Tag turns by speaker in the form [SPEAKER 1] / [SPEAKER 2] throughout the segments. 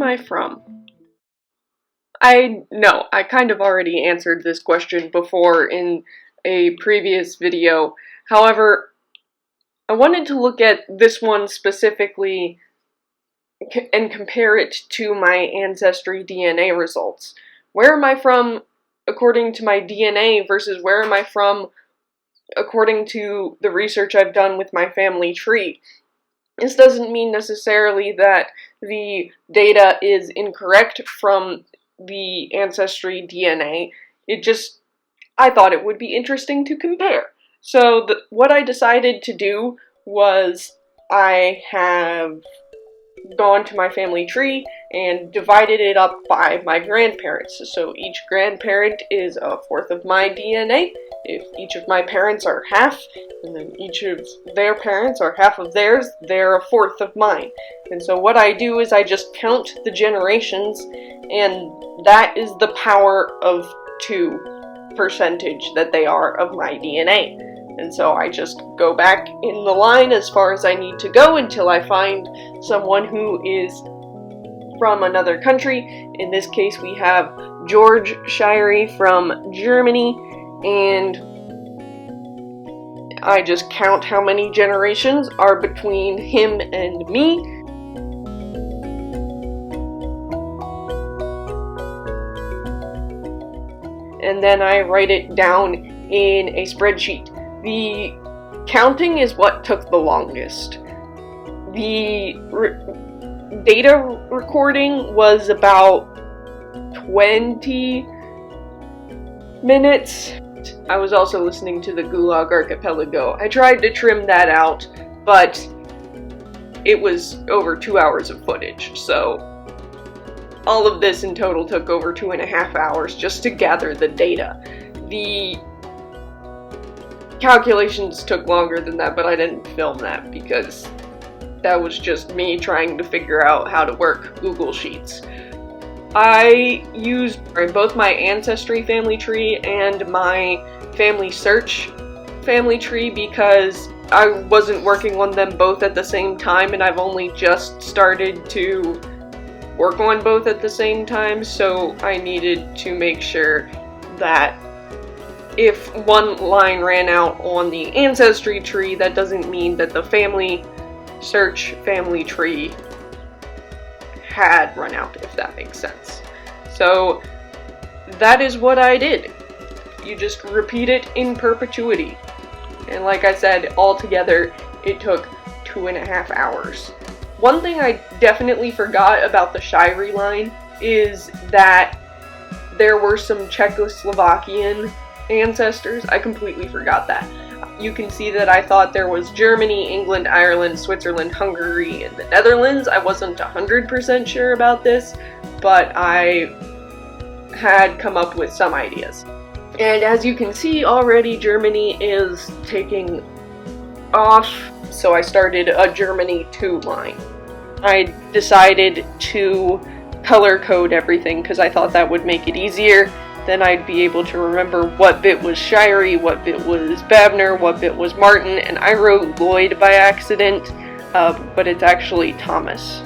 [SPEAKER 1] I from? I kind of already answered this question before in a previous video. However, I wanted to look at this one specifically and compare it to my Ancestry DNA results. Where am I from according to my DNA versus where am I from according to the research I've done with my family tree? This doesn't mean necessarily that the data is incorrect from the Ancestry DNA. I thought it would be interesting to compare. So what I decided to do was I have gone to my family tree and divided it up by my grandparents. So each grandparent is a fourth of my DNA. If each of my parents are half, and then each of their parents are half of theirs, they're a fourth of mine. And so what I do is I just count the generations, and that is the power of 2 percentage that they are of my DNA. And so I just go back in the line as far as I need to go until I find someone who is from another country. In this case, we have George Shirey from Germany, and I just count how many generations are between him and me. And then I write it down in a spreadsheet. The counting is what took the longest. The data recording was about 20 minutes. I was also listening to the Gulag Archipelago. I tried to trim that out, but it was over 2 hours of footage, so all of this in total took over 2.5 hours just to gather the data. The calculations took longer than that, but I didn't film that because that was just me trying to figure out how to work Google Sheets. I used both my Ancestry family tree and my Family Search family tree because I wasn't working on them both at the same time, and I've only just started to work on both at the same time, so I needed to make sure that if one line ran out on the Ancestry tree, that doesn't mean that the Family Search family tree had run out, if that makes sense. So that is what I did. You just repeat it in perpetuity. And like I said, altogether it took 2.5 hours. One thing I definitely forgot about the Shirey line is that there were some Czechoslovakian ancestors. I completely forgot that. You can see that I thought there was Germany, England, Ireland, Switzerland, Hungary, and the Netherlands. I wasn't 100% sure about this, but I had come up with some ideas. And as you can see already, Germany is taking off, so I started a Germany 2 line. I decided to color code everything because I thought that would make it easier. Then I'd be able to remember what bit was Shirey, what bit was Babner, what bit was Martin, and I wrote Lloyd by accident, but it's actually Thomas.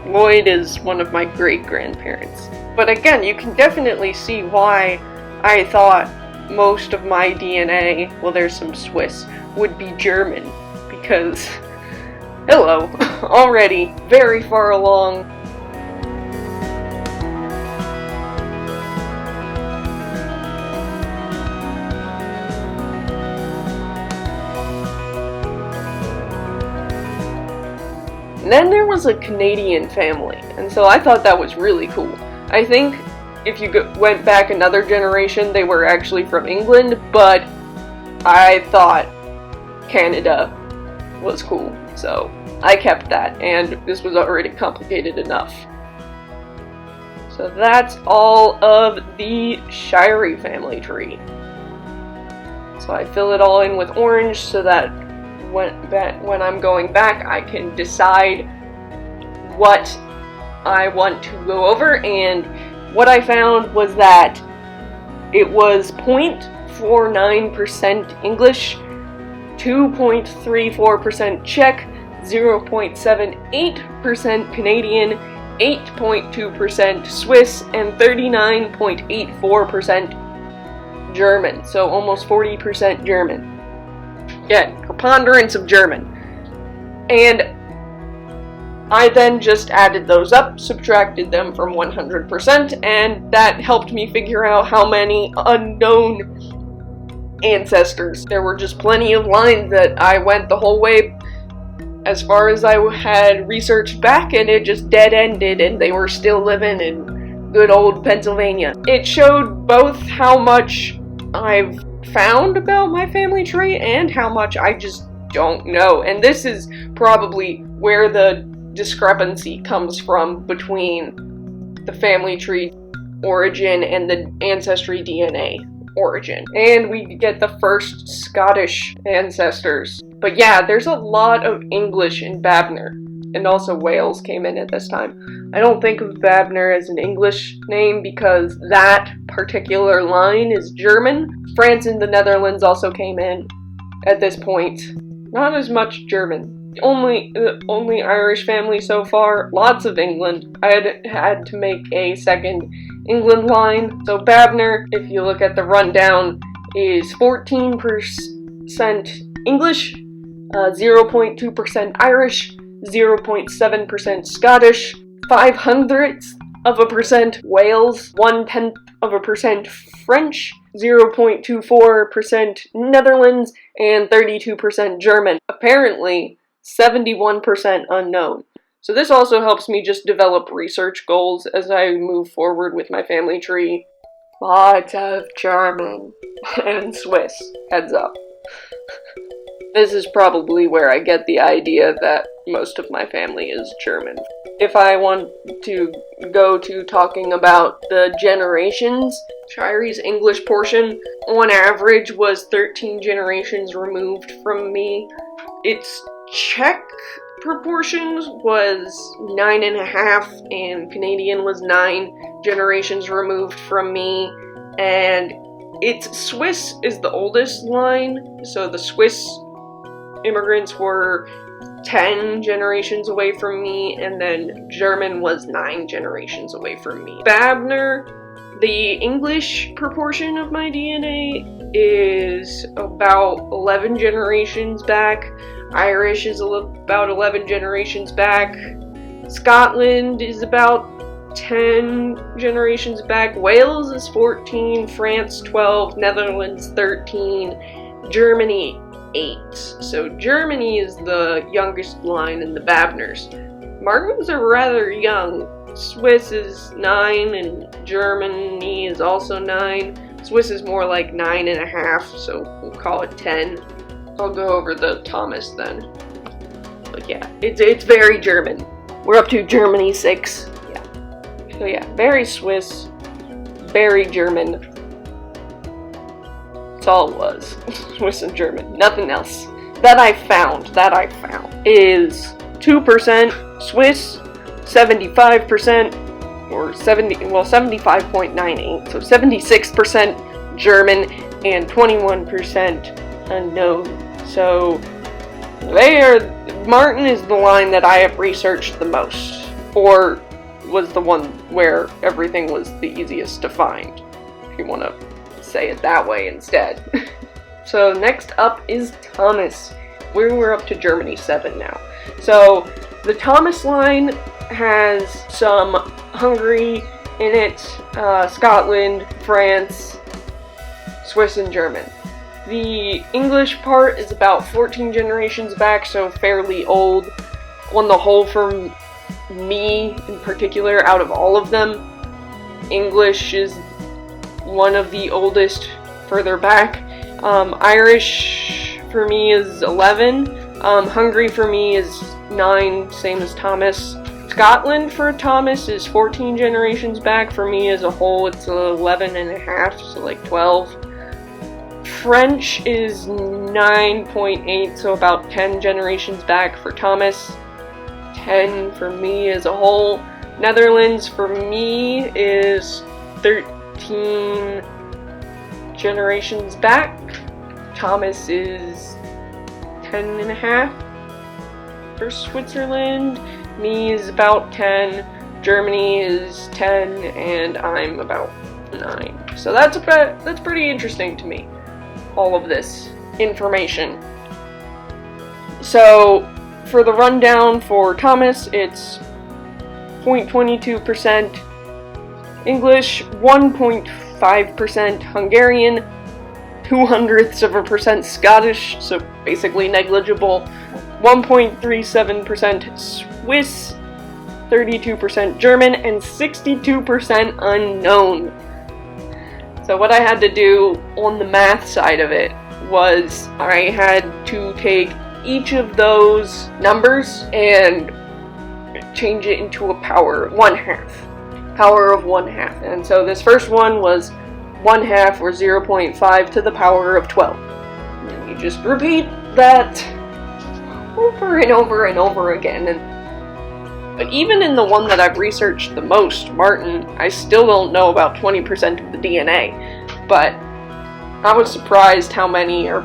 [SPEAKER 1] Lloyd is one of my great-grandparents. But again, you can definitely see why I thought most of my DNA, well there's some Swiss, would be German, because, hello, already very far along. And then there was a Canadian family, and so I thought that was really cool. I think if you went back another generation, they were actually from England, but I thought Canada was cool, so I kept that, and this was already complicated enough. So that's all of the Shirey family tree. So I fill it all in with orange so that when I'm going back, I can decide what I want to go over, and what I found was that it was 0.49% English, 2.34% Czech, 0.78% Canadian, 8.2% Swiss, and 39.84% German, so almost 40% German. Again, preponderance of German. And I then just added those up, subtracted them from 100%, and that helped me figure out how many unknown ancestors. There were just plenty of lines that I went the whole way as far as I had researched back, and it just dead-ended, and they were still living in good old Pennsylvania. It showed both how much I've found about my family tree and how much I just don't know. And this is probably where the discrepancy comes from between the family tree origin and the Ancestry DNA origin. And we get the first Scottish ancestors. But yeah, there's a lot of English in Babner. And also Wales came in at this time. I don't think of Babner as an English name because that particular line is German. France and the Netherlands also came in at this point. Not as much German. Only Irish family so far. Lots of England. I had to make a second England line. So Babner, if you look at the rundown, is 14% English, 0.2% Irish, 0.7% Scottish, 0.05% Wales, 0.1% French, 0.24% Netherlands, and 32% German. Apparently, 71% unknown. So this also helps me just develop research goals as I move forward with my family tree. Lots of German and Swiss. Heads up. This is probably where I get the idea that most of my family is German. If I want to go to talking about the generations, Shirey's English portion, on average, was 13 generations removed from me. Its Czech proportions was 9.5, and Canadian was 9 generations removed from me, and its Swiss is the oldest line, so the Swiss immigrants were 10 generations away from me, and then German was 9 generations away from me. Babner, the English proportion of my DNA is about 11 generations back. Irish is about 11 generations back. Scotland is about 10 generations back. Wales is 14. France 12. Netherlands 13. Germany 8. So Germany is the youngest line in the Babners. Martins are rather young. Swiss is 9 and Germany is also 9. Swiss is more like 9.5, so we'll call it 10. I'll go over the Thomas then. But yeah, it's very German. We're up to Germany 6. Yeah. So yeah, very Swiss, very German. That's all it was. Swiss and German. Nothing else. That I found is 2% Swiss, 75% or 75.98, so 76% German and 21% unknown. So Martin is the line that I have researched the most, or was the one where everything was the easiest to find, if you want to say it that way instead. So next up is Thomas. We're up to Germany 7 now. So the Thomas line has some Hungary in it, Scotland, France, Swiss, and German. The English part is about 14 generations back, so fairly old. On the whole, for me in particular, out of all of them, English is one of the oldest further back. Irish for me is 11. Hungary for me is 9, same as Thomas. Scotland for Thomas is 14 generations back. For me as a whole, it's 11.5, so like 12. French is 9.8, so about 10 generations back for Thomas. 10 for me as a whole. Netherlands for me is 13 generations back. Thomas is 10.5. For Switzerland, me is about 10. Germany is 10, and I'm about 9. So that's pretty interesting to me, all of this information. So for the rundown for Thomas, it's 0.22% English, 1.5% Hungarian, 0.02% Scottish, so basically negligible, 1.37% Swiss, 32% German, and 62% unknown. So what I had to do on the math side of it was I had to take each of those numbers and change it into a power of 1/2. Power of 1/2. And so this first one was 1/2, or 0.5 to the power of 12. And you just repeat that over and over and over again. But even in the one that I've researched the most, Martin, I still don't know about 20% of the DNA. But I was surprised how many are,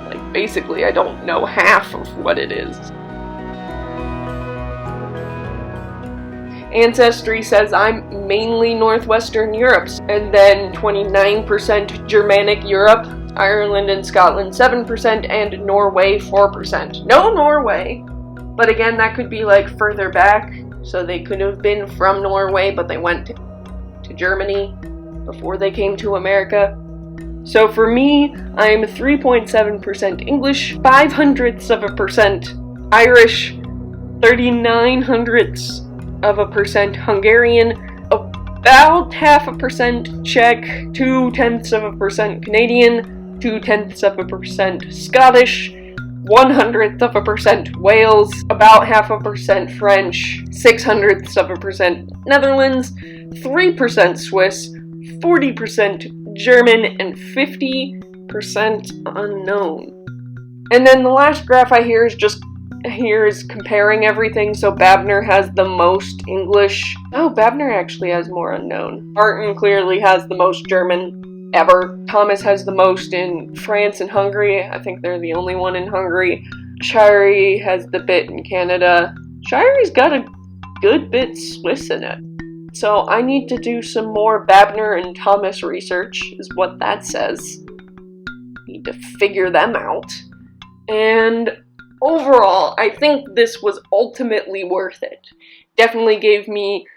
[SPEAKER 1] like, basically I don't know half of what it is. Ancestry says I'm mainly Northwestern Europe, and then 29% Germanic Europe, Ireland and Scotland 7%, and Norway 4%. No Norway, but again, that could be like further back, so they could have been from Norway, but they went to Germany before they came to America. So for me, I'm 3.7% English, 0.05% Irish, 0.39% Hungarian, about 0.5% Czech, 0.2% Canadian, 0.2% Scottish, 0.01% Wales, about 0.5% French, 0.06% Netherlands, 3% Swiss, 40% German, and 50% unknown. And then the last graph I hear is comparing everything. So Babner has the most English. Oh, Babner actually has more unknown. Martin clearly has the most German ever. Thomas has the most in France and Hungary. I think they're the only one in Hungary. Shirey has the bit in Canada. Shirey's got a good bit Swiss in it. So I need to do some more Babner and Thomas research, is what that says. Need to figure them out. And overall, I think this was ultimately worth it. Definitely gave me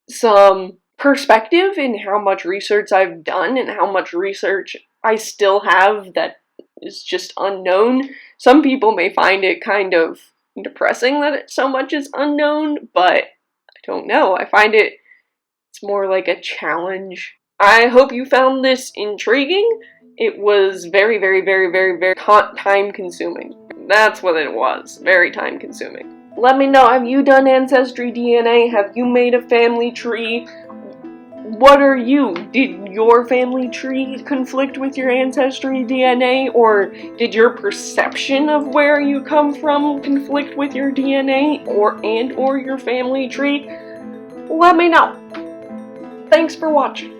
[SPEAKER 1] some perspective in how much research I've done and how much research I still have that is just unknown. Some people may find it kind of depressing that so much is unknown, but I don't know. I find it's more like a challenge. I hope you found this intriguing. It was very, very, very, very, very time consuming. That's what it was. Very time consuming. Let me know, have you done Ancestry DNA? Have you made a family tree? What are you? Did your family tree conflict with your Ancestry DNA? Or did your perception of where you come from conflict with your DNA or your family tree? Let me know. Thanks for watching.